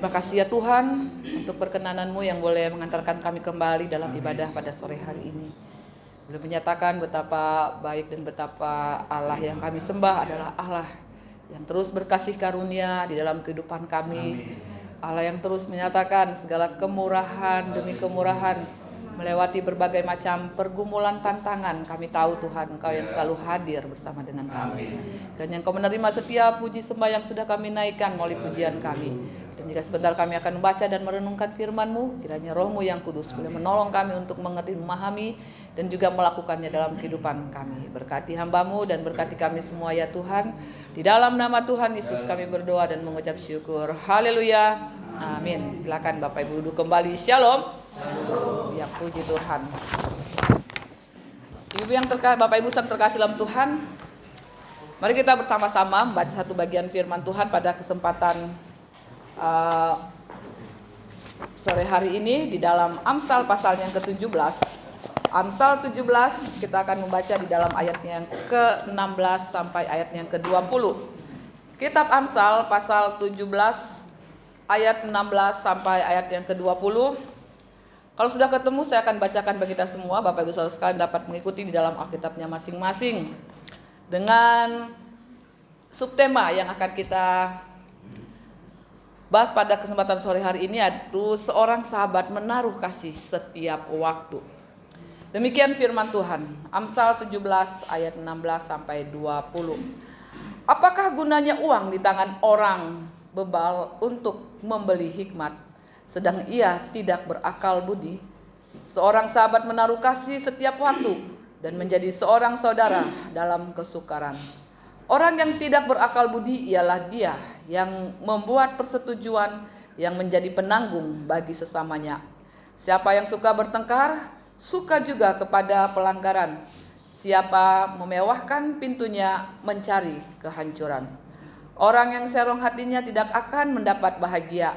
Terima kasih ya Tuhan untuk perkenanan-Mu yang boleh mengantarkan kami kembali dalam ibadah pada sore hari ini. Boleh menyatakan betapa baik dan betapa Allah yang kami sembah adalah Allah yang terus berkasih karunia di dalam kehidupan kami. Allah yang terus menyatakan segala kemurahan demi kemurahan melewati berbagai macam pergumulan tantangan. Kami tahu Tuhan Engkau yang selalu hadir bersama dengan kami. Dan yang Kau menerima setiap puji sembah yang sudah kami naikkan melalui pujian kami. Dan jika sebentar kami akan membaca dan merenungkan firman-Mu, kiranya Roh-Mu yang kudus boleh menolong kami untuk mengerti, memahami, dan juga melakukannya dalam kehidupan kami. Berkati hamba-Mu dan berkati kami semua ya Tuhan. Di dalam nama Tuhan Yesus kami berdoa dan mengucap syukur. Haleluya. Amin. Silakan Bapak Ibu duduk kembali. Shalom. Ya puji Tuhan. Ibu yang Bapak Ibu yang terkasih dalam Tuhan, mari kita bersama-sama membaca satu bagian firman Tuhan pada kesempatan sore hari ini di dalam Amsal pasal yang ke-17. Amsal 17 kita akan membaca di dalam ayatnya yang ke-16 sampai ayatnya yang ke-20. Kitab Amsal pasal 17 ayat 16 sampai ayat yang ke-20. Kalau sudah ketemu saya akan bacakan bagi kita semua. Bapak Ibu Saudara sekalian dapat mengikuti di dalam Alkitabnya masing-masing. Dengan subtema yang akan kita bahas pada kesempatan sore hari ini yaitu seorang sahabat menaruh kasih setiap waktu. Demikian firman Tuhan. Amsal 17 ayat 16 sampai 20. Apakah gunanya uang di tangan orang bebal untuk membeli hikmat, sedang ia tidak berakal budi? Seorang sahabat menaruh kasih setiap waktu dan menjadi seorang saudara dalam kesukaran. Orang yang tidak berakal budi ialah dia yang membuat persetujuan yang menjadi penanggung bagi sesamanya. Siapa yang suka bertengkar, suka juga kepada pelanggaran. Siapa memewahkan pintunya mencari kehancuran. Orang yang serong hatinya tidak akan mendapat bahagia.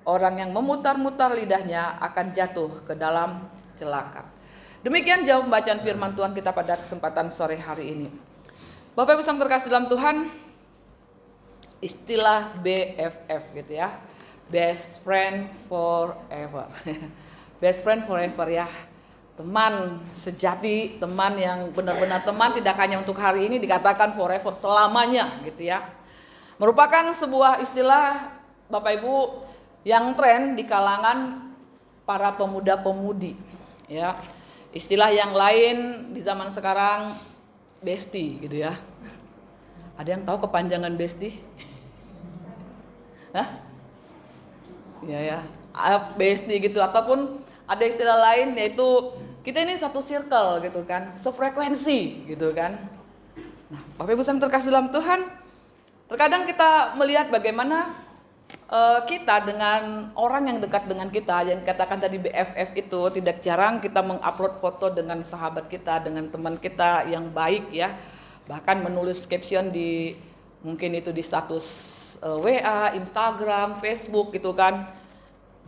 Orang yang memutar-mutar lidahnya akan jatuh ke dalam celaka. Demikian jauh pembacaan firman Tuhan kita pada kesempatan sore hari ini. Bapak Ibu yang terkasih dalam Tuhan, istilah BFF gitu ya, best friend forever. Best friend forever ya, teman sejati, teman yang benar-benar teman, tidak hanya untuk hari ini, dikatakan forever, selamanya gitu ya. Merupakan sebuah istilah Bapak Ibu yang tren di kalangan para pemuda-pemudi ya. Istilah yang lain di zaman sekarang bestie gitu ya. Ada yang tahu kepanjangan bestie? Hah? Ya, bestie gitu, ataupun ada istilah lain yaitu kita ini satu circle gitu kan, sefrekuensi gitu kan. Nah, Bapak Ibu yang terkasih dalam Tuhan, terkadang kita melihat bagaimana kita dengan orang yang dekat dengan kita, yang katakan tadi BFF itu, tidak jarang kita mengupload foto dengan sahabat kita, dengan teman kita yang baik ya. Bahkan menulis caption di mungkin itu di status WA, Instagram, Facebook gitu kan.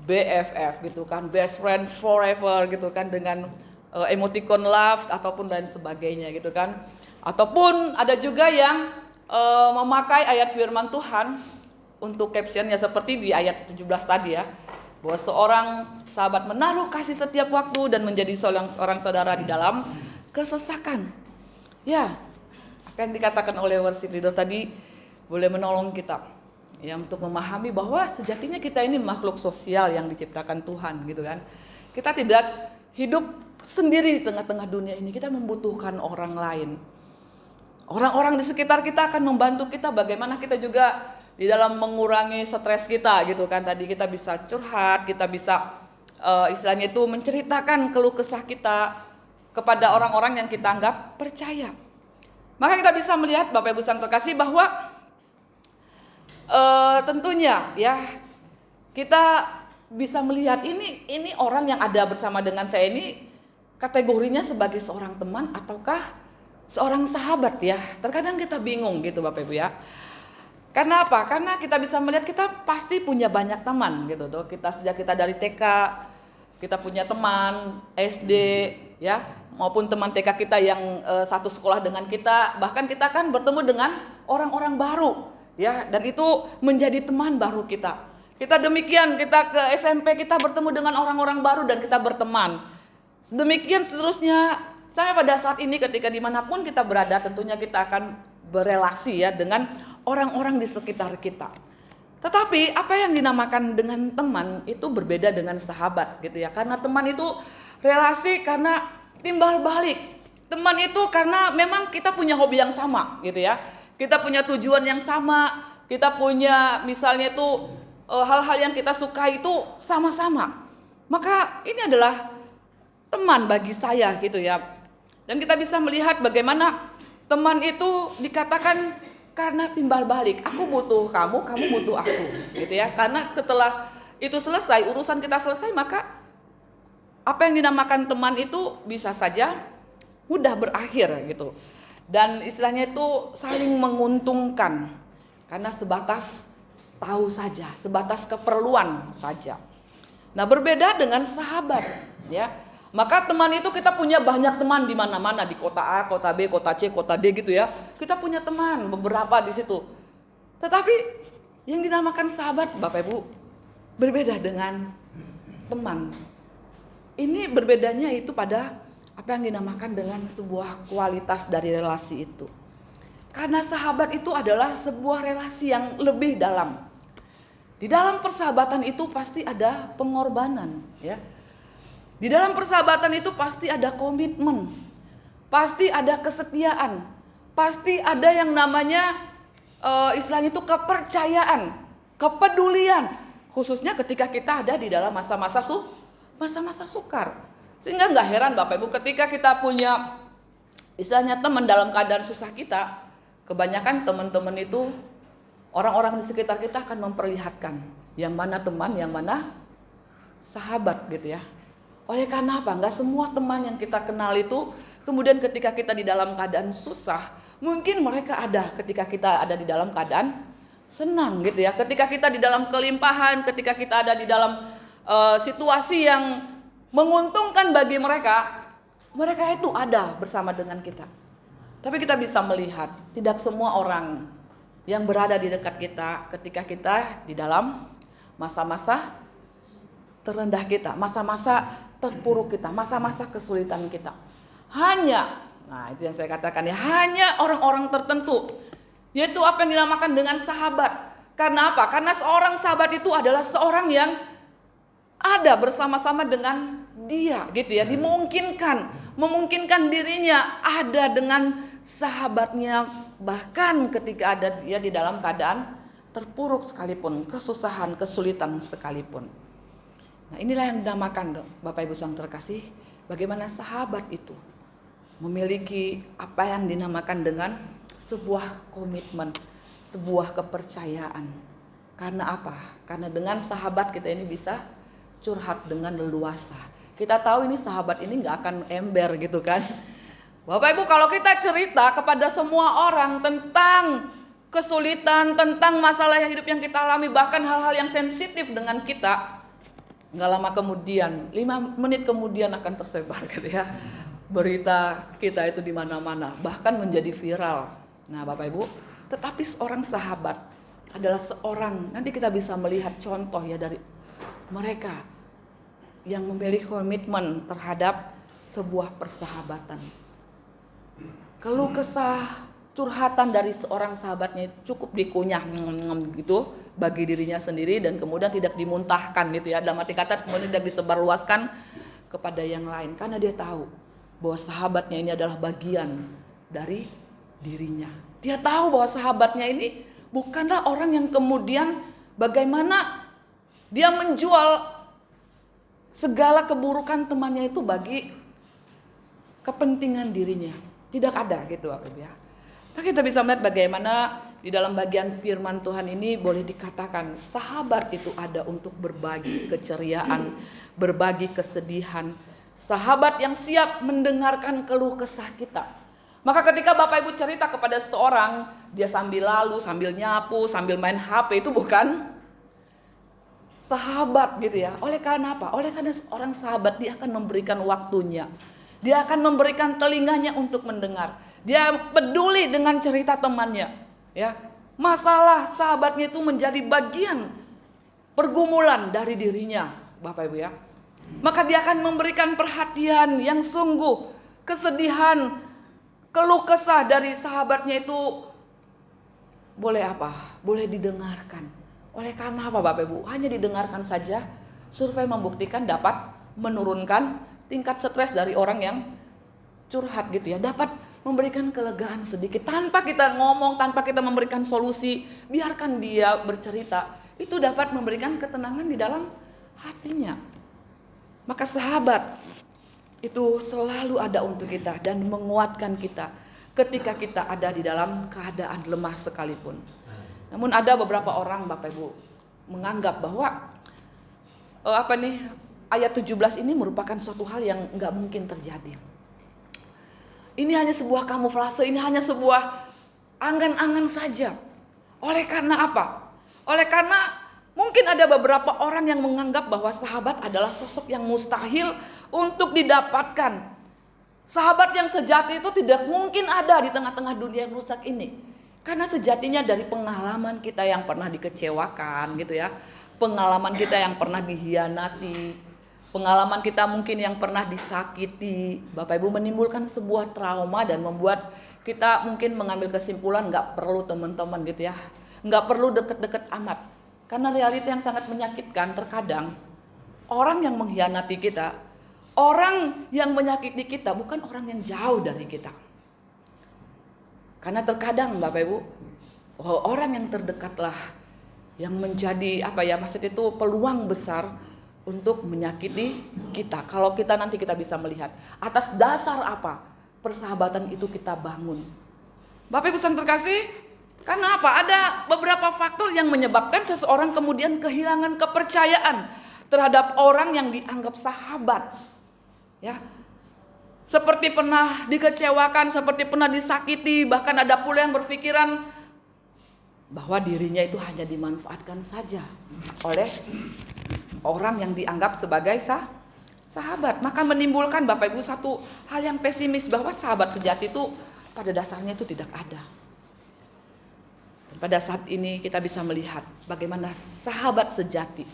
BFF gitu kan, best friend forever gitu kan, dengan emoticon love ataupun lain sebagainya gitu kan. Ataupun ada juga yang memakai ayat firman Tuhan untuk captionnya seperti di ayat 17 tadi ya, bahwa seorang sahabat menaruh kasih setiap waktu dan menjadi seorang saudara di dalam kesesakan. Ya, apa yang dikatakan oleh worship leader tadi boleh menolong kita ya untuk memahami bahwa sejatinya kita ini makhluk sosial yang diciptakan Tuhan gitu kan. Kita tidak hidup sendiri di tengah-tengah dunia ini, kita membutuhkan orang lain. Orang-orang di sekitar kita akan membantu kita bagaimana kita juga di dalam mengurangi stres kita gitu kan. Tadi kita bisa curhat, kita bisa istilahnya itu menceritakan keluh kesah kita kepada orang-orang yang kita anggap percaya. Maka kita bisa melihat Bapak Ibu yang terkasih bahwa tentunya ya kita bisa melihat ini orang yang ada bersama dengan saya ini kategorinya sebagai seorang teman ataukah seorang sahabat ya. Terkadang kita bingung gitu Bapak Ibu ya. Karena apa? Karena kita bisa melihat kita pasti punya banyak teman gitu tuh. Sejak kita dari TK kita punya teman, SD ya, maupun teman TK kita yang satu sekolah dengan kita. Bahkan kita kan bertemu dengan orang-orang baru ya, dan itu menjadi teman baru kita. Kita demikian, kita ke SMP, kita bertemu dengan orang-orang baru dan kita berteman. Demikian seterusnya, sampai pada saat ini ketika dimanapun kita berada, tentunya kita akan berelasi ya dengan orang-orang di sekitar kita. Tetapi apa yang dinamakan dengan teman itu berbeda dengan sahabat gitu ya. Karena teman itu relasi karena timbal balik. Teman itu karena memang kita punya hobi yang sama gitu ya. Kita punya tujuan yang sama, kita punya misalnya itu hal-hal yang kita suka itu sama-sama. Maka ini adalah teman bagi saya gitu ya. Dan kita bisa melihat bagaimana teman itu dikatakan karena timbal balik. Aku butuh kamu, kamu butuh aku gitu ya. Karena setelah itu selesai, urusan kita selesai, maka apa yang dinamakan teman itu bisa saja mudah berakhir gitu. Dan istilahnya itu saling menguntungkan karena sebatas tahu saja, sebatas keperluan saja. Nah, berbeda dengan sahabat ya. Maka teman itu kita punya banyak teman di mana-mana, di kota A, kota B, kota C, kota D gitu ya. Kita punya teman beberapa di situ. Tetapi yang dinamakan sahabat, Bapak Ibu, berbeda dengan teman. Ini berbedanya itu pada apa yang dinamakan dengan sebuah kualitas dari relasi itu. Karena sahabat itu adalah sebuah relasi yang lebih dalam. Di dalam persahabatan itu pasti ada pengorbanan ya. Di dalam persahabatan itu pasti ada komitmen, pasti ada kesetiaan, pasti ada yang namanya istilahnya itu kepercayaan, kepedulian, khususnya ketika kita ada di dalam masa-masa sukar. Sehingga nggak heran Bapak Ibu ketika kita punya istilahnya teman dalam keadaan susah kita, kebanyakan teman-teman itu orang-orang di sekitar kita akan memperlihatkan yang mana teman, yang mana sahabat gitu ya. Oleh karena apa? Nggak semua teman yang kita kenal itu kemudian ketika kita di dalam keadaan susah, mungkin mereka ada ketika kita ada di dalam keadaan senang gitu ya. Ketika kita di dalam kelimpahan, ketika kita ada di dalam situasi yang menguntungkan bagi mereka, mereka itu ada bersama dengan kita. Tapi kita bisa melihat tidak semua orang yang berada di dekat kita ketika kita di dalam masa-masa terendah kita, masa-masa terpuruk kita, masa-masa kesulitan kita. Nah itu yang saya katakan ya, hanya orang-orang tertentu, yaitu apa yang dinamakan dengan sahabat. Karena apa? Karena seorang sahabat itu adalah seorang yang ada bersama-sama dengan dia gitu ya, memungkinkan dirinya ada dengan sahabatnya bahkan ketika ada dia di dalam keadaan terpuruk sekalipun, kesusahan, kesulitan sekalipun. Nah, inilah yang dinamakan Bapak Ibu yang terkasih, bagaimana sahabat itu memiliki apa yang dinamakan dengan sebuah komitmen, sebuah kepercayaan. Karena apa? Karena dengan sahabat kita ini bisa curhat dengan leluasa. Kita tahu ini sahabat ini nggak akan ember gitu kan. Bapak Ibu, kalau kita cerita kepada semua orang tentang kesulitan, tentang masalah yang hidup yang kita alami, bahkan hal-hal yang sensitif dengan kita, nggak lama kemudian, 5 menit kemudian akan tersebar gitu ya. Berita kita itu di mana-mana, bahkan menjadi viral. Nah, Bapak Ibu, tetapi seorang sahabat adalah seorang, nanti kita bisa melihat contoh ya dari mereka yang memiliki komitmen terhadap sebuah persahabatan. Keluh kesah, curhatan dari seorang sahabatnya cukup dikunyah gitu bagi dirinya sendiri dan kemudian tidak dimuntahkan gitu ya, dalam arti kata kemudian tidak disebarluaskan kepada yang lain karena dia tahu bahwa sahabatnya ini adalah bagian dari dirinya. Dia tahu bahwa sahabatnya ini bukanlah orang yang kemudian bagaimana dia menjual segala keburukan temannya itu bagi kepentingan dirinya. Tidak ada gitu Bapak Ibu ya. Nah, kita bisa melihat bagaimana di dalam bagian firman Tuhan ini boleh dikatakan sahabat itu ada untuk berbagi keceriaan, berbagi kesedihan. Sahabat yang siap mendengarkan keluh kesah kita. Maka ketika Bapak Ibu cerita kepada seorang, dia sambil lalu, sambil nyapu, sambil main HP, itu bukan sahabat gitu ya. Oleh karena apa? Oleh karena seorang sahabat dia akan memberikan waktunya. Dia akan memberikan telinganya untuk mendengar. Dia peduli dengan cerita temannya, ya. Masalah sahabatnya itu menjadi bagian pergumulan dari dirinya, Bapak Ibu ya. Maka dia akan memberikan perhatian yang sungguh, kesedihan, keluh kesah dari sahabatnya itu boleh apa? Boleh didengarkan. Oleh karena apa Bapak Ibu? Hanya didengarkan saja, survei membuktikan dapat menurunkan tingkat stres dari orang yang curhat gitu ya. Dapat memberikan kelegaan sedikit tanpa kita ngomong, tanpa kita memberikan solusi. Biarkan dia bercerita. Itu dapat memberikan ketenangan di dalam hatinya. Maka sahabat itu selalu ada untuk kita dan menguatkan kita ketika kita ada di dalam keadaan lemah sekalipun. Namun ada beberapa orang Bapak Ibu menganggap bahwa ayat 17 ini merupakan suatu hal yang nggak mungkin terjadi. Ini hanya sebuah kamuflase, ini hanya sebuah angan-angan saja. Oleh karena apa? Oleh karena mungkin ada beberapa orang yang menganggap bahwa sahabat adalah sosok yang mustahil untuk didapatkan. Sahabat yang sejati itu tidak mungkin ada di tengah-tengah dunia yang rusak ini. Karena sejatinya dari pengalaman kita yang pernah dikecewakan gitu ya. Pengalaman kita yang pernah dihianati. Pengalaman kita mungkin yang pernah disakiti. Bapak Ibu menimbulkan sebuah trauma dan membuat kita mungkin mengambil kesimpulan gak perlu teman-teman gitu ya. Gak perlu deket-deket amat. Karena realita yang sangat menyakitkan terkadang orang yang mengkhianati kita, orang yang menyakiti kita bukan orang yang jauh dari kita. Karena terkadang Bapak Ibu, orang yang terdekatlah yang menjadi maksud itu peluang besar untuk menyakiti kita. Kalau kita nanti kita bisa melihat atas dasar apa persahabatan itu kita bangun. Bapak Ibu yang terkasih, karena apa? Ada beberapa faktor yang menyebabkan seseorang kemudian kehilangan kepercayaan terhadap orang yang dianggap sahabat. Ya. Seperti pernah dikecewakan, seperti pernah disakiti, bahkan ada pula yang berpikiran bahwa dirinya itu hanya dimanfaatkan saja oleh orang yang dianggap sebagai sahabat. Maka menimbulkan Bapak Ibu satu hal yang pesimis bahwa sahabat sejati itu pada dasarnya itu tidak ada. Pada saat ini kita bisa melihat bagaimana sahabat sejati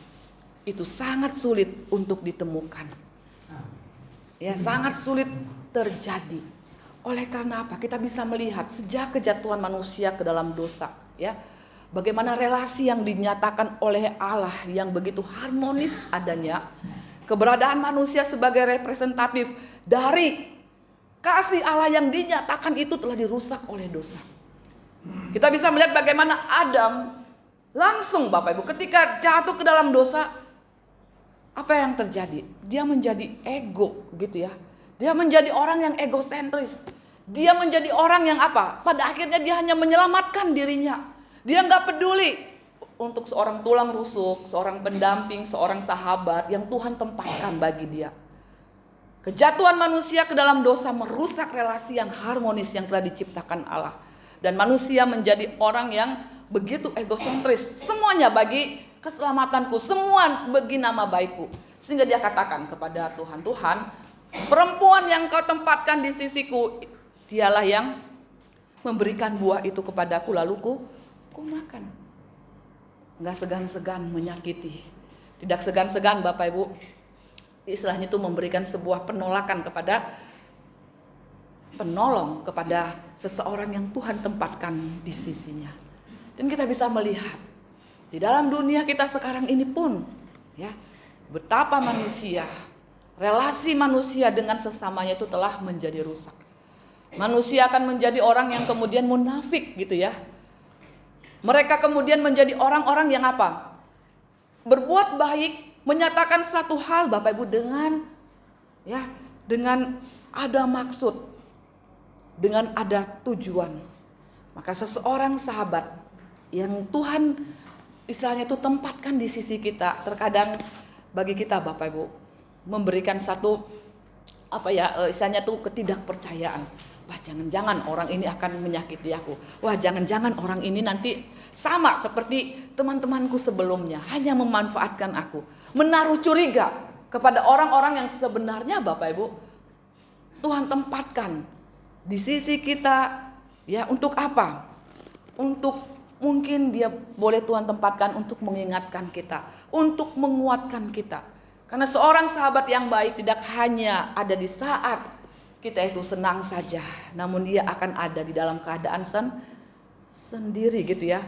itu sangat sulit untuk ditemukan. Ya, sangat sulit terjadi. Oleh karena apa? Kita bisa melihat sejak kejatuhan manusia ke dalam dosa, ya. Bagaimana relasi yang dinyatakan oleh Allah yang begitu harmonis adanya, keberadaan manusia sebagai representatif dari kasih Allah yang dinyatakan itu telah dirusak oleh dosa. Kita bisa melihat bagaimana Adam langsung Bapak Ibu ketika jatuh ke dalam dosa, apa yang terjadi? Dia menjadi ego gitu ya. Dia menjadi orang yang egosentris. Dia menjadi orang yang apa? Pada akhirnya dia hanya menyelamatkan dirinya. Dia nggak peduli untuk seorang tulang rusuk, seorang pendamping, seorang sahabat yang Tuhan tempatkan bagi dia. Kejatuhan manusia ke dalam dosa merusak relasi yang harmonis yang telah diciptakan Allah. Dan manusia menjadi orang yang begitu egosentris. Semuanya bagi keselamatanku, semua bagi nama baikku. Sehingga dia katakan kepada Tuhan, Tuhan, perempuan yang kau tempatkan di sisiku, dialah yang memberikan buah itu kepadaku, lalu ku makan. Enggak segan-segan menyakiti. Tidak segan-segan Bapak Ibu. Istilahnya itu memberikan sebuah penolakan kepada penolong, kepada seseorang yang Tuhan tempatkan di sisinya. Dan kita bisa melihat di dalam dunia kita sekarang ini pun, ya, betapa manusia, relasi manusia dengan sesamanya itu telah menjadi rusak. Manusia akan menjadi orang yang kemudian munafik gitu ya. Mereka kemudian menjadi orang-orang yang apa? Berbuat baik, menyatakan satu hal Bapak Ibu dengan ada maksud, dengan ada tujuan. Maka seseorang sahabat yang Tuhan istilahnya itu tempatkan di sisi kita, terkadang bagi kita Bapak Ibu memberikan satu istilahnya itu ketidakpercayaan. Wah, jangan-jangan orang ini akan menyakiti aku. Wah, jangan-jangan orang ini nanti sama seperti teman-temanku sebelumnya, hanya memanfaatkan aku. Menaruh curiga kepada orang-orang yang sebenarnya Bapak Ibu Tuhan tempatkan di sisi kita, ya, untuk apa? Untuk mungkin dia boleh Tuhan tempatkan untuk mengingatkan kita, untuk menguatkan kita. Karena seorang sahabat yang baik tidak hanya ada di saat kita itu senang saja, namun dia akan ada di dalam keadaan sendiri gitu ya.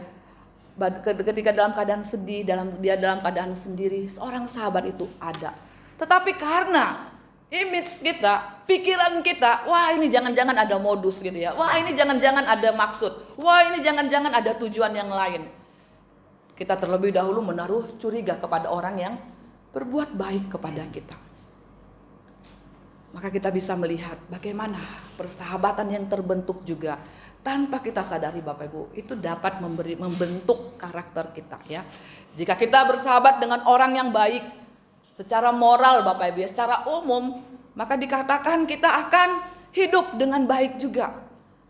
Ketika dalam keadaan sedih, dia dalam keadaan sendiri, seorang sahabat itu ada. Tetapi karena image kita, pikiran kita, wah ini jangan-jangan ada modus gitu ya. Wah ini jangan-jangan ada maksud. Wah ini jangan-jangan ada tujuan yang lain. Kita terlebih dahulu menaruh curiga kepada orang yang berbuat baik kepada kita. Maka kita bisa melihat bagaimana persahabatan yang terbentuk juga tanpa kita sadari Bapak Ibu, itu dapat membentuk karakter kita ya. Jika kita bersahabat dengan orang yang baik secara moral Bapak Ibu ya, secara umum, maka dikatakan kita akan hidup dengan baik juga.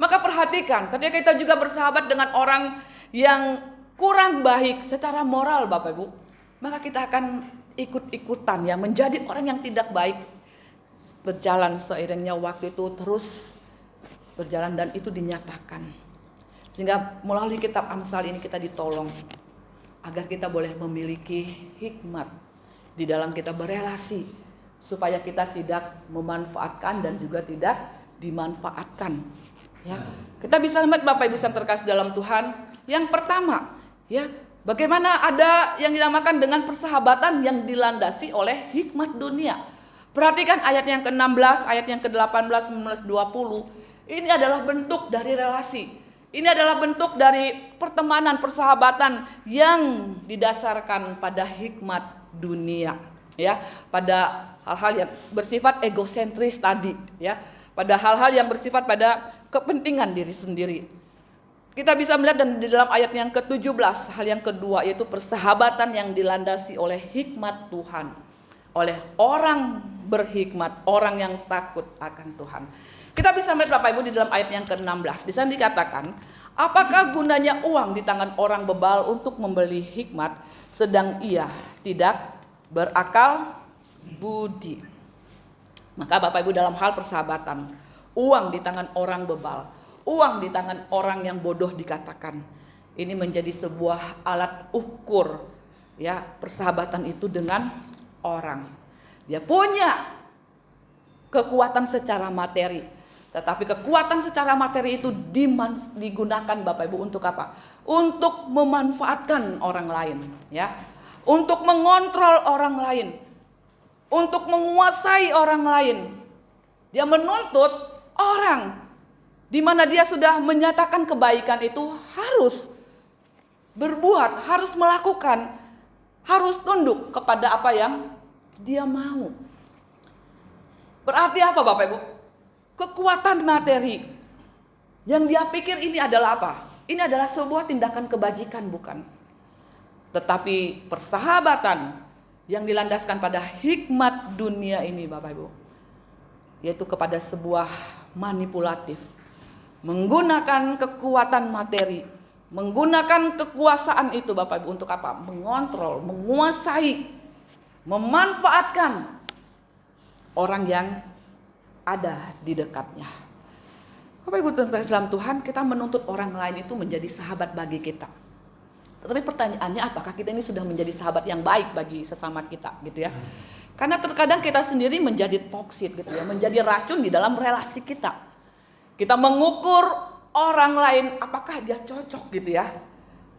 Maka perhatikan, ketika kita juga bersahabat dengan orang yang kurang baik secara moral Bapak Ibu, maka kita akan ikut-ikutan ya, menjadi orang yang tidak baik. Berjalan seiringnya waktu itu terus berjalan dan itu dinyatakan. Sehingga melalui kitab Amsal ini kita ditolong agar kita boleh memiliki hikmat di dalam kita berelasi, supaya kita tidak memanfaatkan dan juga tidak dimanfaatkan. Ya, kita bisa lihat Bapak Ibu yang terkasih dalam Tuhan. Yang pertama, ya, bagaimana ada yang dinamakan dengan persahabatan yang dilandasi oleh hikmat dunia. Perhatikan ayat yang ke-16, ayat yang ke-18, 19, 20. Ini adalah bentuk dari relasi. Ini adalah bentuk dari pertemanan, persahabatan yang didasarkan pada hikmat dunia, ya, pada hal-hal yang bersifat egosentris tadi, ya, pada hal-hal yang bersifat pada kepentingan diri sendiri. Kita bisa melihat dan di dalam ayat yang ke-17, hal yang kedua yaitu persahabatan yang dilandasi oleh hikmat Tuhan, oleh orang berhikmat, orang yang takut akan Tuhan. Kita bisa melihat Bapak Ibu di dalam ayat yang ke-16. Di sana dikatakan, apakah gunanya uang di tangan orang bebal untuk membeli hikmat, sedang ia tidak berakal budi. Maka Bapak Ibu dalam hal persahabatan, uang di tangan orang bebal, uang di tangan orang yang bodoh dikatakan. Ini menjadi sebuah alat ukur ya persahabatan itu dengan orang. Dia punya kekuatan secara materi, tetapi kekuatan secara materi itu digunakan Bapak Ibu untuk apa? Untuk memanfaatkan orang lain, ya, untuk mengontrol orang lain, untuk menguasai orang lain. Dia menuntut orang di mana dia sudah menyatakan kebaikan itu harus berbuat, harus melakukan, harus tunduk kepada apa yang dia mau. Berarti apa Bapak Ibu? Kekuatan materi yang dia pikir ini adalah apa? Ini adalah sebuah tindakan kebajikan, bukan? Tetapi persahabatan yang dilandaskan pada hikmat dunia ini Bapak Ibu, yaitu kepada sebuah manipulatif, menggunakan kekuatan materi, menggunakan kekuasaan itu Bapak Ibu untuk apa? Mengontrol, menguasai, memanfaatkan orang yang ada di dekatnya. Bapak Ibu terkasih dalam Tuhan, kita menuntut orang lain itu menjadi sahabat bagi kita. Tetapi pertanyaannya, apakah kita ini sudah menjadi sahabat yang baik bagi sesama kita gitu ya? Karena terkadang kita sendiri menjadi toksit gitu ya, menjadi racun di dalam relasi kita. Kita mengukur orang lain, apakah dia cocok gitu ya?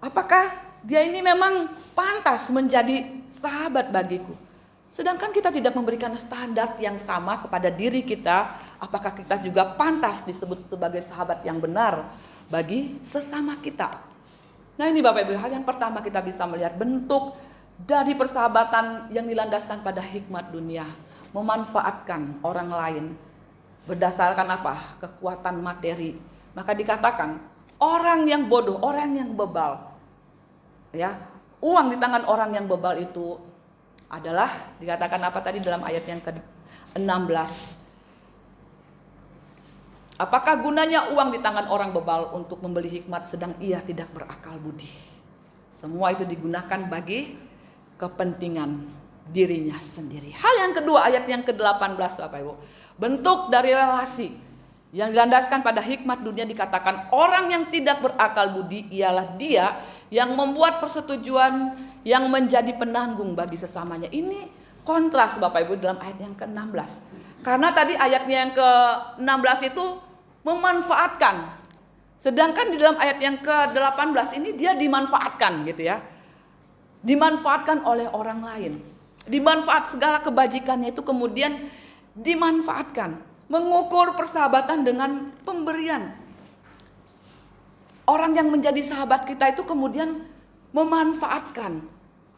Apakah dia ini memang pantas menjadi sahabat bagiku? Sedangkan kita tidak memberikan standar yang sama kepada diri kita, apakah kita juga pantas disebut sebagai sahabat yang benar bagi sesama kita? Nah ini Bapak Ibu, hal yang pertama kita bisa melihat bentuk dari persahabatan yang dilandaskan pada hikmat dunia, memanfaatkan orang lain berdasarkan apa? Kekuatan materi. Maka dikatakan orang yang bodoh, orang yang bebal, ya, uang di tangan orang yang bebal itu adalah dikatakan apa tadi dalam ayat yang ke-16. Apakah gunanya uang di tangan orang bebal untuk membeli hikmat sedang ia tidak berakal budi? Semua itu digunakan bagi kepentingan dirinya sendiri. Hal yang kedua ayat yang ke-18 Bapak Ibu, bentuk dari relasi Yang dilandaskan pada hikmat dunia dikatakan orang yang tidak berakal budi ialah dia yang membuat persetujuan yang menjadi penanggung bagi sesamanya. Ini kontras Bapak Ibu dalam ayat yang ke-16. Karena tadi ayatnya yang ke-16 itu memanfaatkan. Sedangkan di dalam ayat yang ke-18 ini dia dimanfaatkan gitu ya. Dimanfaatkan oleh orang lain. Dimanfaat segala kebajikannya itu kemudian dimanfaatkan. Mengukur persahabatan dengan pemberian. Orang yang menjadi sahabat kita itu kemudian memanfaatkan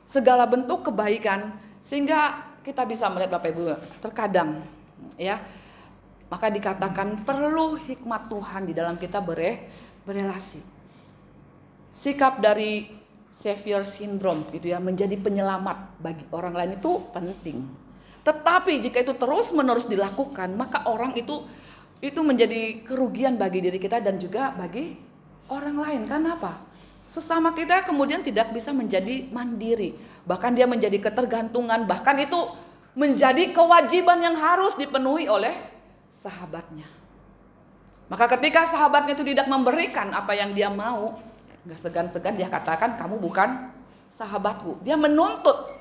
segala bentuk kebaikan sehingga kita bisa melihat Bapak Ibu terkadang ya. Maka dikatakan perlu hikmat Tuhan di dalam kita berelasi. Sikap dari Savior Syndrome gitu ya, menjadi penyelamat bagi orang lain itu penting. Tetapi jika itu terus-menerus dilakukan, maka orang itu menjadi kerugian bagi diri kita dan juga bagi orang lain. Kenapa? Sesama kita kemudian tidak bisa menjadi mandiri. Bahkan dia menjadi ketergantungan, bahkan itu menjadi kewajiban yang harus dipenuhi oleh sahabatnya. Maka ketika sahabatnya itu tidak memberikan apa yang dia mau, gak segan-segan dia katakan kamu bukan sahabatku. Dia menuntut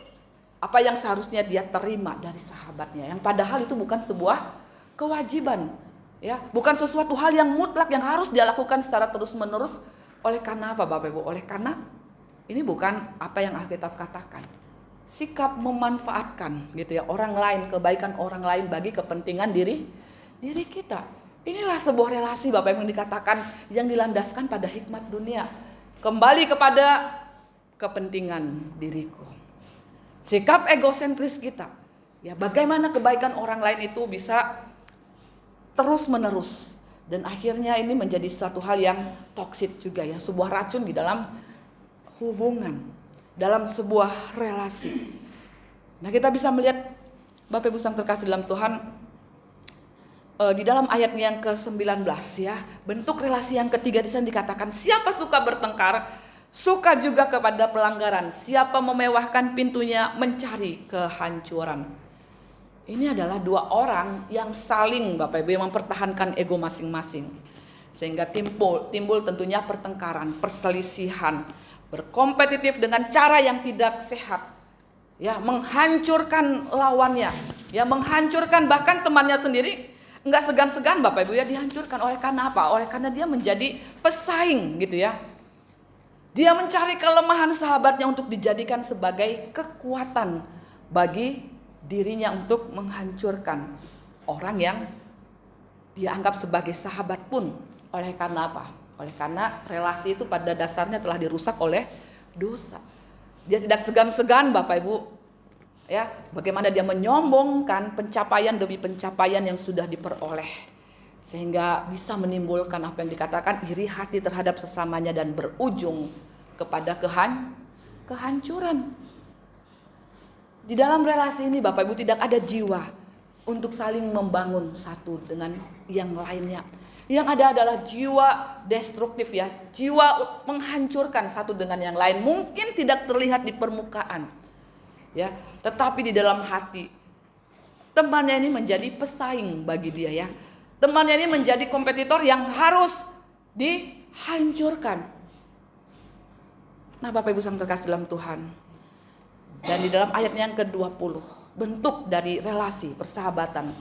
apa yang seharusnya dia terima dari sahabatnya, yang padahal itu bukan sebuah kewajiban, ya, bukan sesuatu hal yang mutlak yang harus dia lakukan secara terus-menerus. Oleh karena apa Bapak Ibu? Oleh karena ini bukan apa yang Alkitab katakan. Sikap memanfaatkan gitu ya orang lain, kebaikan orang lain bagi kepentingan diri kita. Inilah sebuah relasi Bapak Ibu yang dikatakan yang dilandaskan pada hikmat dunia. Kembali kepada kepentingan diriku. Sikap egosentris kita, ya bagaimana kebaikan orang lain itu bisa terus menerus dan akhirnya ini menjadi suatu hal yang toksik juga ya, sebuah racun di dalam hubungan, dalam sebuah relasi. Nah kita bisa melihat Bapak Ibu yang terkasih dalam Tuhan di dalam ayat yang ke-19 ya, bentuk relasi yang ketiga di sana dikatakan siapa suka bertengkar suka juga kepada pelanggaran. Siapa memewahkan pintunya mencari kehancuran. Ini adalah dua orang yang saling Bapak Ibu yang mempertahankan ego masing-masing. Sehingga timbul tentunya pertengkaran, perselisihan, berkompetitif dengan cara yang tidak sehat. Ya, menghancurkan lawannya, ya menghancurkan bahkan temannya sendiri. Enggak segan-segan Bapak Ibu ya dihancurkan. Oleh karena apa? Oleh karena dia menjadi pesaing gitu ya. Dia mencari kelemahan sahabatnya untuk dijadikan sebagai kekuatan bagi dirinya untuk menghancurkan orang yang dia anggap sebagai sahabat pun. Oleh karena apa? Oleh karena relasi itu pada dasarnya telah dirusak oleh dosa. Dia tidak segan-segan Bapak Ibu ya, bagaimana dia menyombongkan pencapaian demi pencapaian yang sudah diperoleh. Sehingga bisa menimbulkan apa yang dikatakan iri hati terhadap sesamanya dan berujung kepada kehancuran. Di dalam relasi ini Bapak Ibu tidak ada jiwa untuk saling membangun satu dengan yang lainnya. Yang ada adalah jiwa destruktif ya, jiwa menghancurkan satu dengan yang lain. Mungkin tidak terlihat di permukaan ya, tetapi di dalam hati temannya ini menjadi pesaing bagi dia ya. Temannya ini menjadi kompetitor yang harus dihancurkan. Nah Bapak Ibu yang terkasih dalam Tuhan, dan di dalam ayat yang ke-20, bentuk dari relasi persahabatan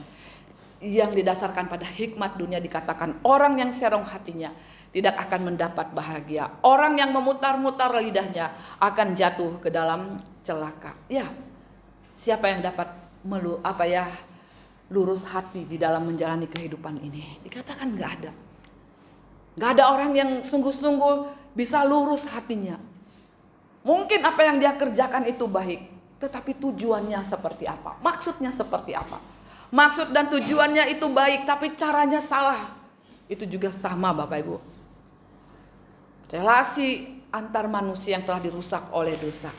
yang didasarkan pada hikmat dunia dikatakan orang yang serong hatinya tidak akan mendapat bahagia. Orang yang memutar-mutar lidahnya akan jatuh ke dalam celaka. Ya, siapa yang dapat lurus hati di dalam menjalani kehidupan ini? Dikatakan gak ada. Gak ada orang yang sungguh-sungguh bisa lurus hatinya. Mungkin apa yang dia kerjakan itu baik, tetapi tujuannya seperti apa? Maksudnya seperti apa? Maksud dan tujuannya itu baik, tapi caranya salah. Itu juga sama Bapak Ibu. Relasi antar manusia yang telah dirusak oleh dosa.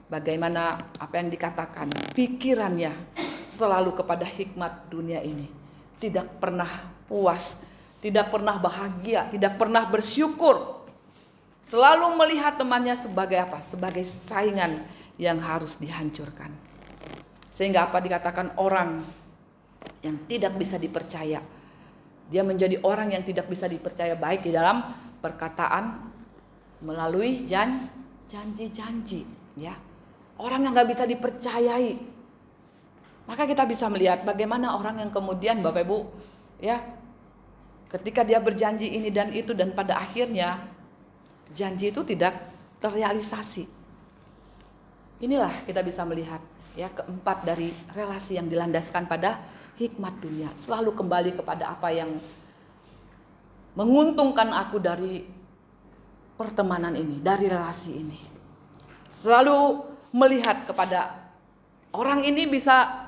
Bagaimana apa yang dikatakan, pikirannya selalu kepada hikmat dunia ini. Tidak pernah puas, tidak pernah bahagia, tidak pernah bersyukur. Selalu melihat temannya sebagai apa? Sebagai saingan yang harus dihancurkan. Sehingga apa dikatakan orang yang tidak bisa dipercaya. Dia menjadi orang yang tidak bisa dipercaya baik di dalam perkataan melalui janji-janji, ya. Orang yang nggak bisa dipercayai. Maka kita bisa melihat bagaimana orang yang kemudian Bapak Ibu, ya, ketika dia berjanji ini dan itu dan pada akhirnya janji itu tidak terrealisasi. Inilah kita bisa melihat, ya, keempat dari relasi yang dilandaskan pada hikmat dunia. Selalu kembali kepada apa yang menguntungkan aku dari pertemanan ini, dari relasi ini. Selalu melihat kepada orang ini bisa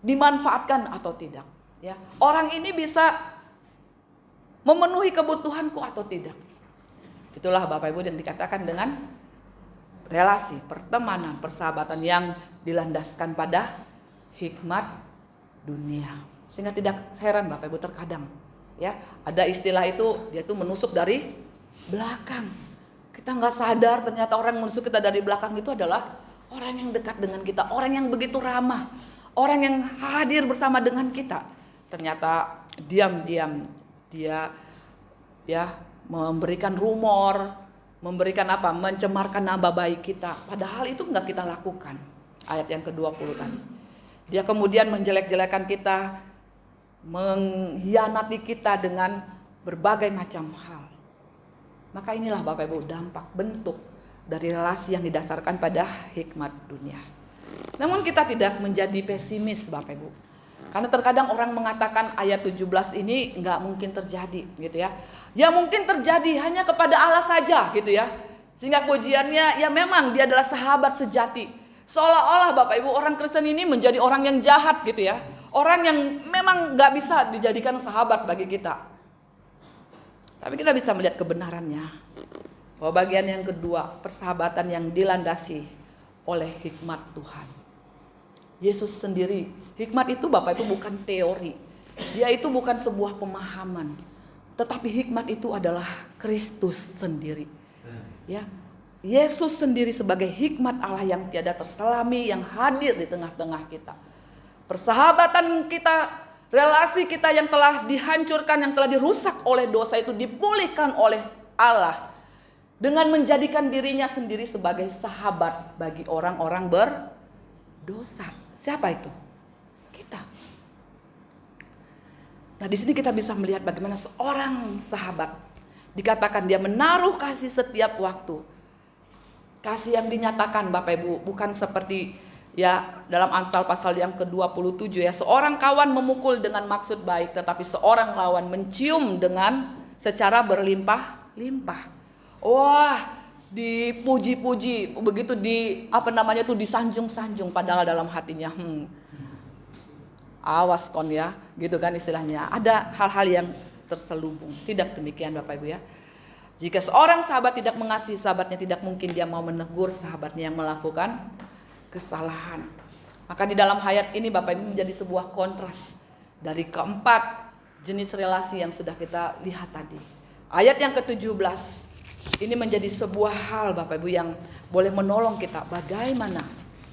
dimanfaatkan atau tidak, ya. Orang ini bisa memenuhi kebutuhanku atau tidak. Itulah Bapak Ibu yang dikatakan dengan relasi, pertemanan, persahabatan yang dilandaskan pada hikmat dunia. Sehingga tidak heran Bapak Ibu terkadang, ya, ada istilah itu, dia itu menusuk dari belakang. Kita nggak sadar ternyata orang menusuk kita dari belakang itu adalah orang yang dekat dengan kita, orang yang begitu ramah, orang yang hadir bersama dengan kita. Ternyata diam-diam dia, ya, memberikan rumor, memberikan apa? Mencemarkan nama baik kita. Padahal itu nggak kita lakukan. Ayat yang ke-20 tadi. Dia kemudian menjelek-jelekan kita, mengkhianati kita dengan berbagai macam hal. Maka inilah Bapak Ibu dampak bentuk dari relasi yang didasarkan pada hikmat dunia. Namun kita tidak menjadi pesimis Bapak Ibu. Karena terkadang orang mengatakan ayat 17 ini nggak mungkin terjadi gitu ya. Ya mungkin terjadi hanya kepada Allah saja gitu ya. Sehingga pujiannya ya memang dia adalah sahabat sejati. Seolah-olah Bapak Ibu orang Kristen ini menjadi orang yang jahat gitu ya. Orang yang memang nggak bisa dijadikan sahabat bagi kita. Tapi kita bisa melihat kebenarannya. Bahwa bagian yang kedua, persahabatan yang dilandasi oleh hikmat Tuhan. Yesus sendiri. Hikmat itu Bapak Ibu bukan teori. Dia itu bukan sebuah pemahaman. Tetapi hikmat itu adalah Kristus sendiri. Ya, Yesus sendiri sebagai hikmat Allah yang tiada terselami, yang hadir di tengah-tengah kita. Persahabatan kita, relasi kita yang telah dihancurkan, yang telah dirusak oleh dosa itu dipulihkan oleh Allah dengan menjadikan dirinya sendiri sebagai sahabat bagi orang-orang berdosa. Siapa itu? Kita. Nah, di sini kita bisa melihat bagaimana seorang sahabat dikatakan dia menaruh kasih setiap waktu. Kasih yang dinyatakan Bapak Ibu bukan seperti ya dalam Amsal pasal yang ke-27 ya, seorang kawan memukul dengan maksud baik tetapi seorang lawan mencium dengan secara berlimpah-limpah. Wah, dipuji-puji, begitu disanjung-sanjung padahal dalam hatinya awas kon ya, gitu kan istilahnya. Ada hal-hal yang terselubung. Tidak demikian Bapak Ibu ya. Jika seorang sahabat tidak mengasihi sahabatnya, tidak mungkin dia mau menegur sahabatnya yang melakukan kesalahan. Maka di dalam ayat ini Bapak Ibu menjadi sebuah kontras dari keempat jenis relasi yang sudah kita lihat tadi. Ayat yang ke-17 ini menjadi sebuah hal Bapak Ibu yang boleh menolong kita bagaimana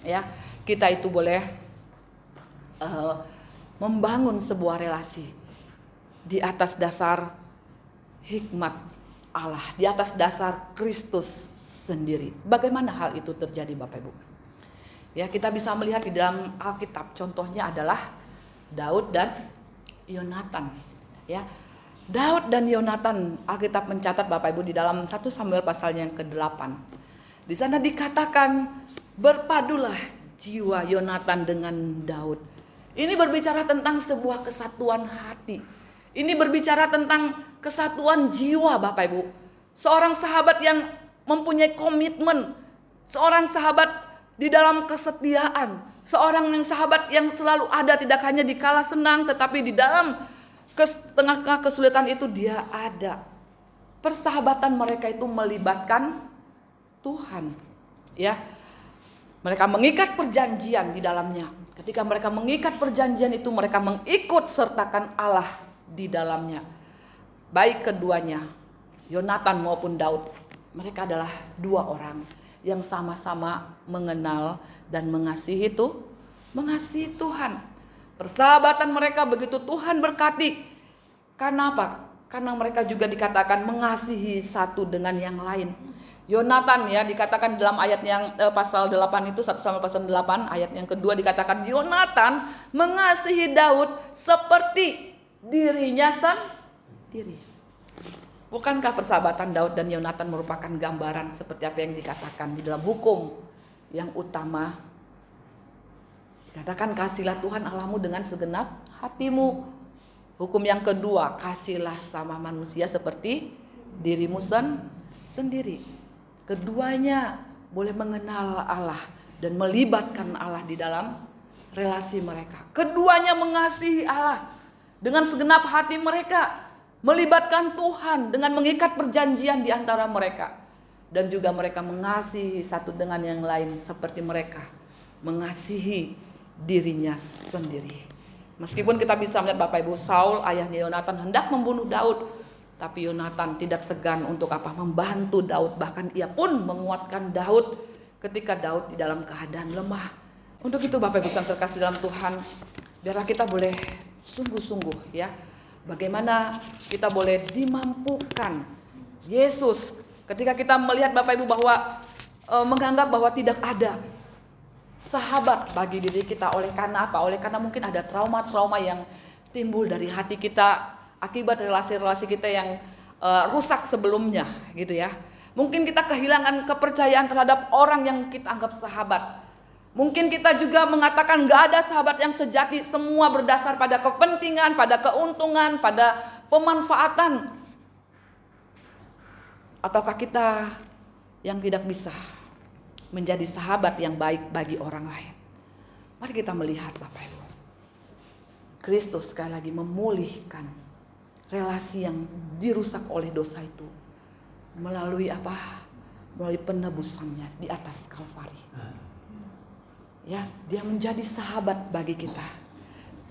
ya kita itu boleh membangun sebuah relasi di atas dasar hikmat Allah, di atas dasar Kristus sendiri. Bagaimana hal itu terjadi Bapak Ibu? Ya, kita bisa melihat di dalam Alkitab, contohnya adalah Daud dan Yonatan. Ya, Daud dan Yonatan, Alkitab mencatat Bapak Ibu di dalam 1 Samuel pasal yang ke-8. Di sana dikatakan berpadulah jiwa Yonatan dengan Daud. Ini berbicara tentang sebuah kesatuan hati. Ini berbicara tentang kesatuan jiwa Bapak Ibu. Seorang sahabat yang mempunyai komitmen. Seorang sahabat di dalam kesetiaan. Seorang yang sahabat yang selalu ada tidak hanya di kala senang tetapi di dalam tengah kesulitan itu dia ada. Persahabatan mereka itu melibatkan Tuhan. Ya. Mereka mengikat perjanjian di dalamnya. Ketika mereka mengikat perjanjian itu mereka mengikut sertakan Allah di dalamnya. Baik keduanya, Yonatan maupun Daud, mereka adalah dua orang yang sama-sama mengenal dan mengasihi Tuhan. Persahabatan mereka begitu Tuhan berkati. Karena apa? Karena mereka juga dikatakan mengasihi satu dengan yang lain. Yonatan ya dikatakan dalam ayat yang pasal 8 itu 1 Samuel pasal 8 ayat yang kedua dikatakan Yonatan mengasihi Daud seperti dirinya sendiri. Bukankah persahabatan Daud dan Yonatan merupakan gambaran seperti apa yang dikatakan di dalam hukum yang utama? Katakan kasihlah Tuhan Allahmu dengan segenap hatimu. Hukum yang kedua, kasihlah sama manusia seperti dirimu sendiri. Keduanya boleh mengenal Allah dan melibatkan Allah di dalam relasi mereka. Keduanya mengasihi Allah dengan segenap hati mereka, melibatkan Tuhan dengan mengikat perjanjian di antara mereka. Dan juga mereka mengasihi satu dengan yang lain seperti mereka mengasihi dirinya sendiri. Meskipun kita bisa melihat Bapak Ibu, Saul ayahnya Yonatan hendak membunuh Daud, tapi Yonatan tidak segan untuk apa? Membantu Daud. Bahkan ia pun menguatkan Daud ketika Daud di dalam keadaan lemah. Untuk itu Bapak Ibu yang terkasih dalam Tuhan, biarlah kita boleh sungguh-sungguh ya, bagaimana kita boleh dimampukan Yesus ketika kita melihat Bapak Ibu bahwa menganggap bahwa tidak ada sahabat bagi diri kita. Oleh karena apa? Oleh karena mungkin ada trauma-trauma yang timbul dari hati kita akibat relasi-relasi kita yang rusak sebelumnya gitu ya. Mungkin kita kehilangan kepercayaan terhadap orang yang kita anggap sahabat. Mungkin kita juga mengatakan gak ada sahabat yang sejati, semua berdasar pada kepentingan, pada keuntungan, pada pemanfaatan. Ataukah kita yang tidak bisa menjadi sahabat yang baik bagi orang lain? Mari kita melihat Bapak Ibu, Kristus sekali lagi memulihkan relasi yang dirusak oleh dosa itu melalui apa? Melalui penebusannya di atas Kalvari. Ya, dia menjadi sahabat bagi kita.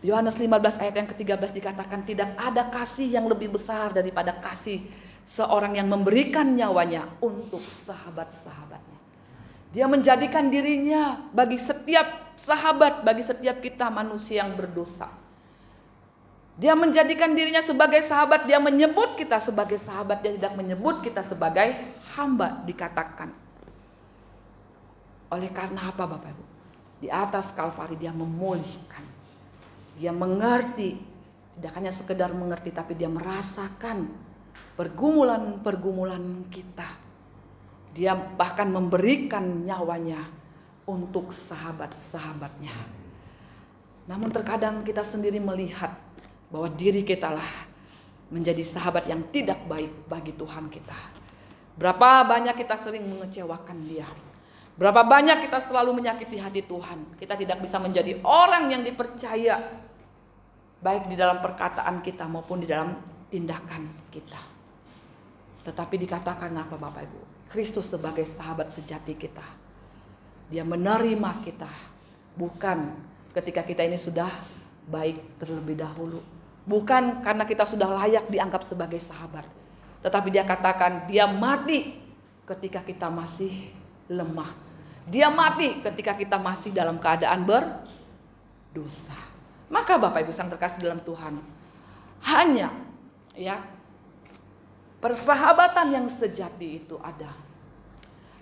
Yohanes 15 ayat yang ke-13 dikatakan tidak ada kasih yang lebih besar daripada kasih seorang yang memberikan nyawanya untuk sahabat-sahabatnya. Dia menjadikan dirinya bagi setiap sahabat, bagi setiap kita manusia yang berdosa. Dia menjadikan dirinya sebagai sahabat, dia menyebut kita sebagai sahabat, dia tidak menyebut kita sebagai hamba dikatakan. Oleh karena apa Bapak Ibu? Di atas Kalvari dia memulihkan. Dia mengerti, tidak hanya sekedar mengerti tapi dia merasakan pergumulan-pergumulan kita. Dia bahkan memberikan nyawanya untuk sahabat-sahabatnya. Namun terkadang kita sendiri melihat bahwa diri kita lah menjadi sahabat yang tidak baik bagi Tuhan kita. Berapa banyak kita sering mengecewakan dia. Berapa banyak kita selalu menyakiti hati Tuhan. Kita tidak bisa menjadi orang yang dipercaya, baik di dalam perkataan kita maupun di dalam tindakan kita. Tetapi dikatakan apa Bapak Ibu? Kristus sebagai sahabat sejati kita. Dia menerima kita, bukan ketika kita ini sudah baik terlebih dahulu. Bukan karena kita sudah layak dianggap sebagai sahabat. Tetapi dia katakan dia mati ketika kita masih lemah. Dia mati ketika kita masih dalam keadaan berdosa. Maka Bapak Ibu yang terkasih dalam Tuhan, hanya ya persahabatan yang sejati itu ada.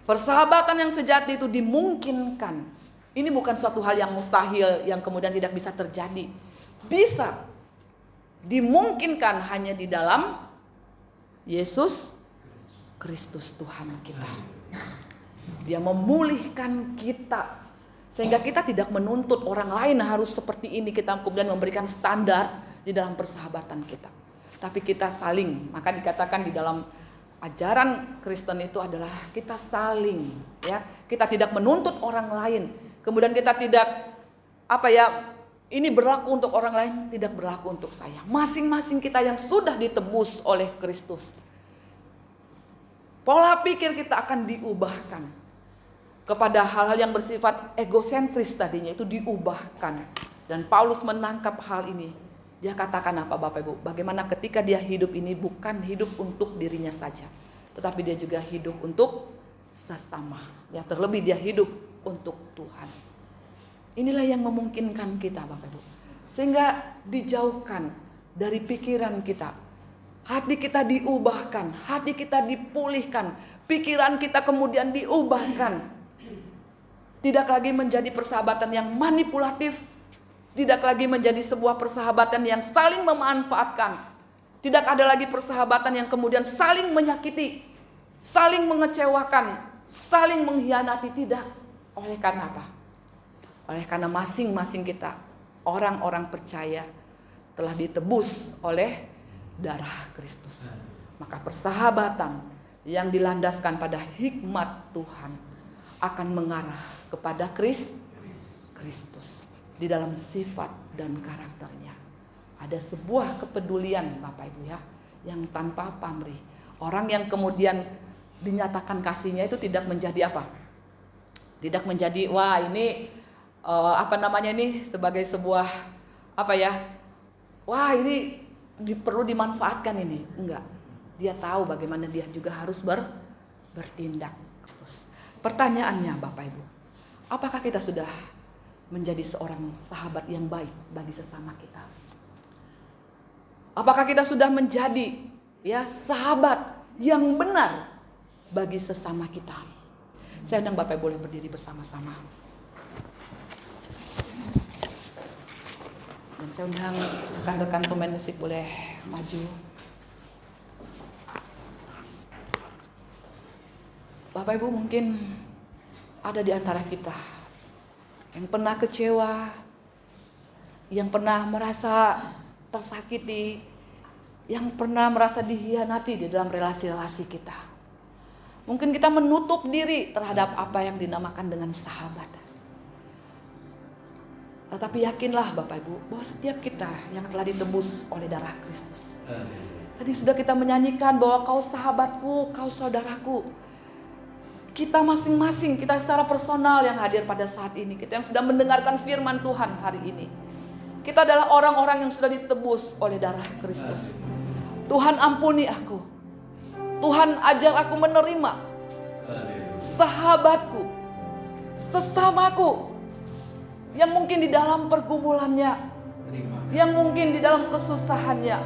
Persahabatan yang sejati itu dimungkinkan. Ini bukan suatu hal yang mustahil yang kemudian tidak bisa terjadi. Bisa dimungkinkan hanya di dalam Yesus Kristus Tuhan kita. Dia memulihkan kita sehingga kita tidak menuntut orang lain harus seperti ini, kita kemudian memberikan standar di dalam persahabatan kita. Tapi kita saling, maka dikatakan di dalam ajaran Kristen itu adalah kita saling ya. Kita tidak menuntut orang lain. Kemudian kita tidak ini berlaku untuk orang lain, tidak berlaku untuk saya. Masing-masing kita yang sudah ditebus oleh Kristus. Pola pikir kita akan diubahkan kepada hal-hal yang bersifat egosentris tadinya itu diubahkan. Dan Paulus menangkap hal ini. Dia katakan apa Bapak Ibu? Bagaimana ketika dia hidup ini bukan hidup untuk dirinya saja, tetapi dia juga hidup untuk sesama. Ya, terlebih dia hidup untuk Tuhan. Inilah yang memungkinkan kita Bapak Ibu. Sehingga dijauhkan dari pikiran kita. Hati kita diubahkan, hati kita dipulihkan, pikiran kita kemudian diubahkan. Tidak lagi menjadi persahabatan yang manipulatif, tidak lagi menjadi sebuah persahabatan yang saling memanfaatkan. Tidak ada lagi persahabatan yang kemudian saling menyakiti, saling mengecewakan, saling mengkhianati. Tidak. Oleh karena apa? Oleh karena masing-masing kita, orang-orang percaya, telah ditebus oleh darah Kristus. Maka persahabatan yang dilandaskan pada hikmat Tuhan akan mengarah kepada Kristus. Di dalam sifat dan karakternya ada sebuah kepedulian, Bapak Ibu ya, yang tanpa pamrih. Orang yang kemudian dinyatakan kasihnya itu tidak menjadi apa? Tidak menjadi wah ini sebagai sebuah wah ini perlu dimanfaatkan ini. Enggak. Dia tahu bagaimana dia juga harus bertindak. Pertanyaannya Bapak Ibu, apakah kita sudah menjadi seorang sahabat yang baik bagi sesama kita? Apakah kita sudah menjadi sahabat yang benar bagi sesama kita? Saya undang Bapak Ibu boleh berdiri bersama-sama. Dan saya undang rekan-rekan pemain musik boleh maju. Bapak Ibu mungkin ada di antara kita yang pernah kecewa, yang pernah merasa tersakiti, yang pernah merasa dikhianati di dalam relasi-relasi kita. Mungkin kita menutup diri terhadap apa yang dinamakan dengan sahabat. Tetapi yakinlah Bapak Ibu bahwa setiap kita yang telah ditebus oleh darah Kristus. Tadi sudah kita menyanyikan bahwa kau sahabatku, kau saudaraku. Kita masing-masing, kita secara personal yang hadir pada saat ini, kita yang sudah mendengarkan firman Tuhan hari ini, kita adalah orang-orang yang sudah ditebus oleh darah Kristus. Tuhan ampuni aku, Tuhan ajar aku menerima sahabatku, sesamaku, yang mungkin di dalam pergumulannya, yang mungkin di dalam kesusahannya.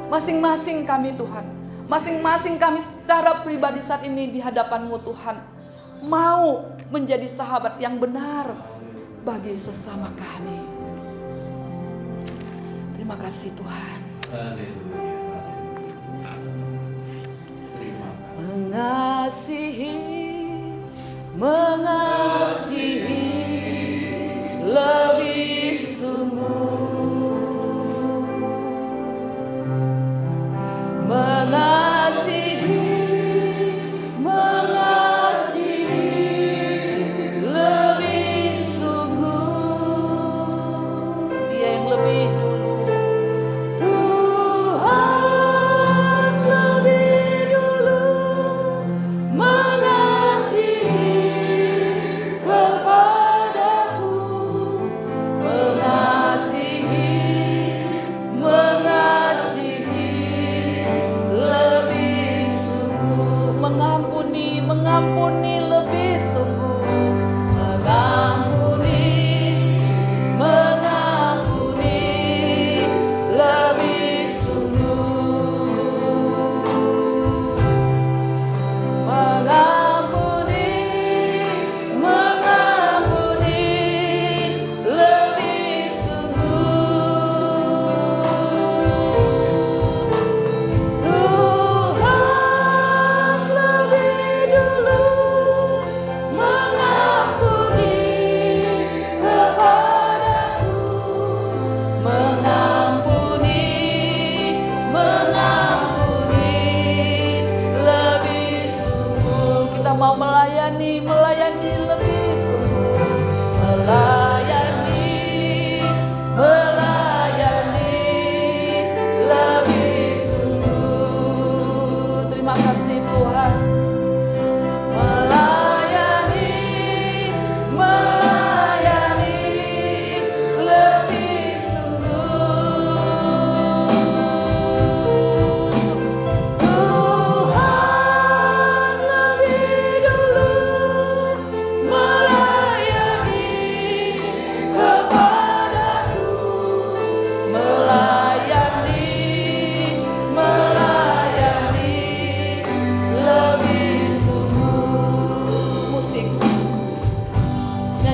Masing-masing kami Tuhan, masing-masing kami secara pribadi saat ini di hadapan-Mu Tuhan, mau menjadi sahabat yang benar bagi sesama kami. Terima kasih Tuhan. Mengasihi lebih sungguh, mengasihi lebih sungguh. Dia yang lebih dulu, Tuhan lebih dulu mengasihi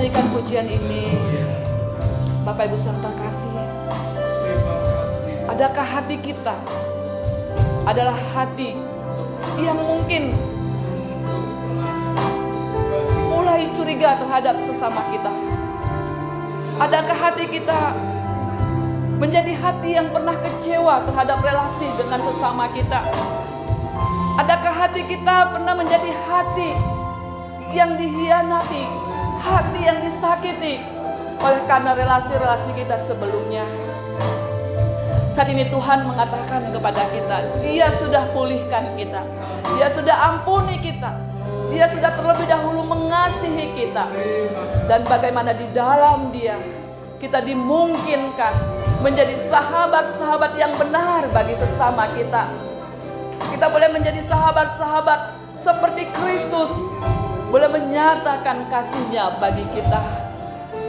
menyanyikan pujian ini, Bapak Ibu Saudara terkasih, adakah hati kita adalah hati yang mungkin mulai curiga terhadap sesama kita? Adakah hati kita menjadi hati yang pernah kecewa terhadap relasi dengan sesama kita? Adakah hati kita pernah menjadi hati yang dihianati, hati yang disakiti oleh karena relasi-relasi kita sebelumnya? Saat ini Tuhan mengatakan kepada kita, Dia sudah pulihkan kita, Dia sudah ampuni kita, Dia sudah terlebih dahulu mengasihi kita. Dan bagaimana di dalam Dia kita dimungkinkan menjadi sahabat-sahabat yang benar bagi sesama kita. Kita boleh menjadi sahabat-sahabat seperti Kristus, boleh menyatakan kasih-Nya bagi kita.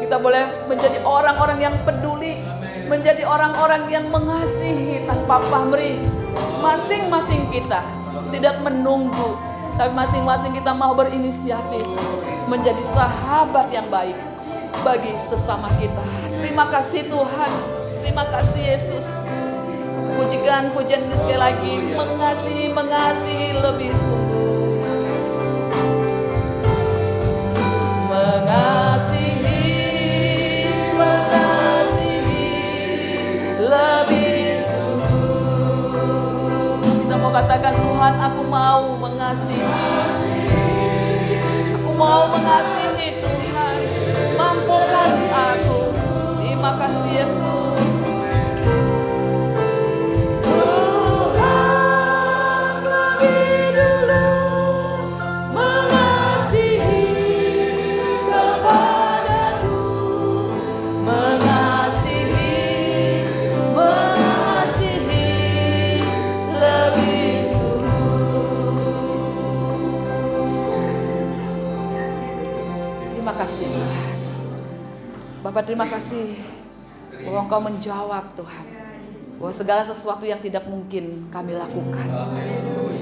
Kita boleh menjadi orang-orang yang peduli, menjadi orang-orang yang mengasihi tanpa pamrih. Masing-masing kita tidak menunggu, tapi masing-masing kita mau berinisiatif menjadi sahabat yang baik bagi sesama kita. Terima kasih Tuhan, terima kasih Yesus. Pujikan pujian ini sekali lagi, mengasihi lebih sungguh. Mengasihi lebih sungguh. Kita mau katakan, Tuhan, aku mau mengasihi. Aku mau mengasihi Tuhan. Mampukan aku. Terima kasih Yesus. Bapak, terima kasih bahwa Engkau menjawab Tuhan, bahwa segala sesuatu yang tidak mungkin kami lakukan,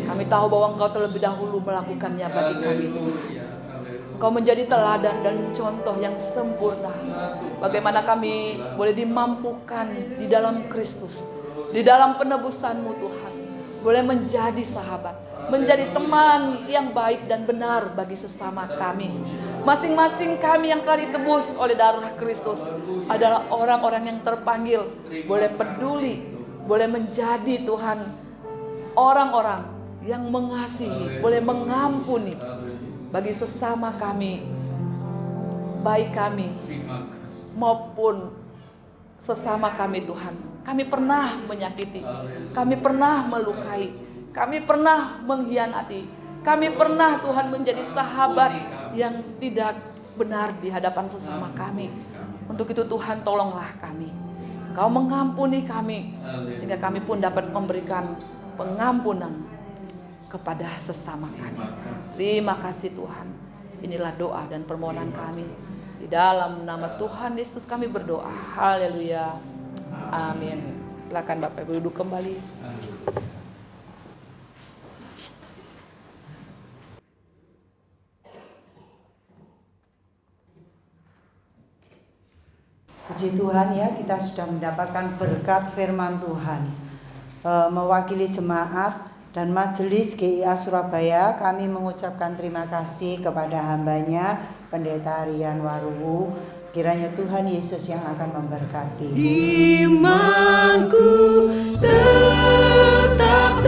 kami tahu bahwa Engkau terlebih dahulu melakukannya bagi kami Tuhan. Engkau menjadi teladan dan contoh yang sempurna bagaimana kami boleh dimampukan di dalam Kristus, di dalam penebusan-Mu Tuhan, boleh menjadi sahabat, menjadi teman yang baik dan benar bagi sesama kami. Masing-masing kami yang telah ditebus oleh darah Kristus adalah orang-orang yang terpanggil, boleh peduli, boleh menjadi Tuhan orang-orang yang mengasihi, boleh mengampuni bagi sesama kami, baik kami maupun sesama kami Tuhan. Kami pernah menyakiti, kami pernah melukai, kami pernah mengkhianati, kami pernah Tuhan menjadi sahabat yang tidak benar di hadapan sesama kami. Untuk itu Tuhan, tolonglah kami. Kau mengampuni kami sehingga kami pun dapat memberikan pengampunan kepada sesama kami. Terima kasih Tuhan. Inilah doa dan permohonan kami. Di dalam nama Tuhan Yesus kami berdoa. Haleluya. Amin. Silakan Bapak Ibu duduk kembali. Puji Tuhan ya, kita sudah mendapatkan berkat firman Tuhan. Mewakili jemaat dan majelis GIA Surabaya, kami mengucapkan terima kasih kepada hambanya Pendeta Rian Waruwu. Kiranya Tuhan Yesus yang akan memberkati. Imanku tetap